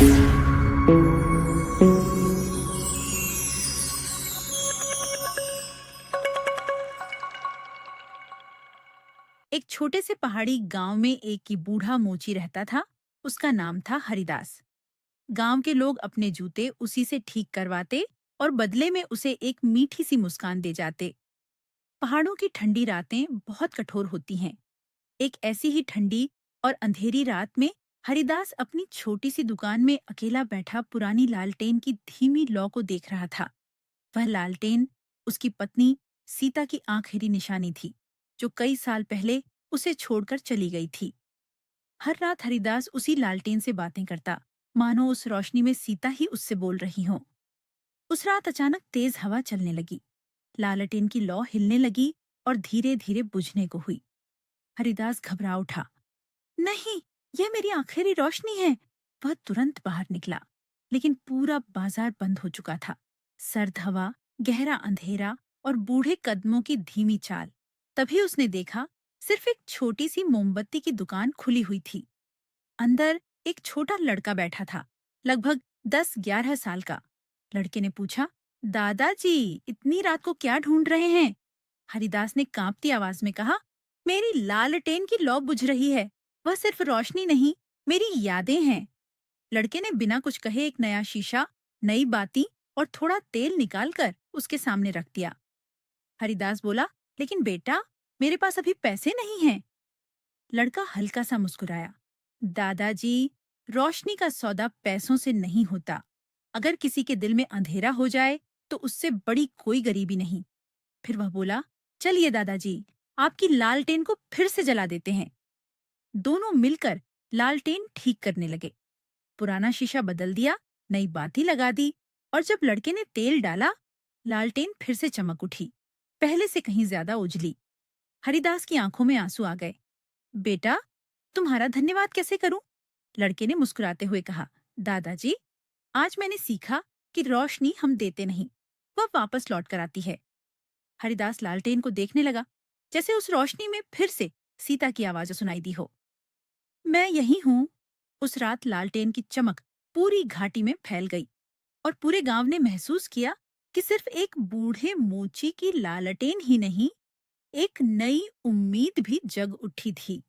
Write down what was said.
एक छोटे से पहाड़ी गांव में एक की बूढ़ा मोची रहता था। उसका नाम था हरिदास। गांव के लोग अपने जूते उसी से ठीक करवाते और बदले में उसे एक मीठी सी मुस्कान दे जाते। पहाड़ों की ठंडी रातें बहुत कठोर होती हैं। एक ऐसी ही ठंडी और अंधेरी रात में हरिदास अपनी छोटी सी दुकान में अकेला बैठा पुरानी लालटेन की धीमी लौ को देख रहा था। वह लालटेन उसकी पत्नी सीता की आखिरी निशानी थी, जो कई साल पहले उसे छोड़कर चली गई थी। हर रात हरिदास उसी लालटेन से बातें करता, मानो उस रोशनी में सीता ही उससे बोल रही हो। उस रात अचानक तेज हवा चलने लगी। लालटेन की लौ हिलने लगी और धीरे धीरे बुझने को हुई। हरिदास घबरा उठा। नहीं, यह मेरी आखिरी रोशनी है। वह तुरंत बाहर निकला, लेकिन पूरा बाजार बंद हो चुका था। सर्द हवा, गहरा अंधेरा और बूढ़े कदमों की धीमी चाल। तभी उसने देखा, सिर्फ एक छोटी सी मोमबत्ती की दुकान खुली हुई थी। अंदर एक छोटा लड़का बैठा था, लगभग 10-11 साल का। लड़के ने पूछा, दादाजी, इतनी रात को क्या ढूंढ रहे हैं? हरिदास ने कांपती आवाज में कहा, मेरी लालटेन की लौ बुझ रही है। वह सिर्फ रोशनी नहीं, मेरी यादें हैं। लड़के ने बिना कुछ कहे एक नया शीशा, नई बाती और थोड़ा तेल निकालकर उसके सामने रख दिया। हरिदास बोला, लेकिन बेटा, मेरे पास अभी पैसे नहीं हैं। लड़का हल्का सा मुस्कुराया। दादाजी, रोशनी का सौदा पैसों से नहीं होता। अगर किसी के दिल में अंधेरा हो जाए तो उससे बड़ी कोई गरीबी नहीं। फिर वह बोला, चलिए दादाजी, आपकी लालटेन को फिर से जला देते हैं। दोनों मिलकर लालटेन ठीक करने लगे। पुराना शीशा बदल दिया, नई बाती लगा दी और जब लड़के ने तेल डाला, लालटेन फिर से चमक उठी, पहले से कहीं ज्यादा उजली। हरिदास की आंखों में आंसू आ गए। बेटा, तुम्हारा धन्यवाद कैसे करूं? लड़के ने मुस्कुराते हुए कहा, दादाजी, आज मैंने सीखा कि रोशनी हम देते नहीं, वह वापस लौट कर आती है। हरिदास लालटेन को देखने लगा, जैसे उस रोशनी में फिर से सीता की आवाज सुनाई दी हो। मैं यही हूं। उस रात लालटेन की चमक पूरी घाटी में फैल गई और पूरे गांव ने महसूस किया कि सिर्फ एक बूढ़े मोची की लालटेन ही नहीं, एक नई उम्मीद भी जग उठी थी।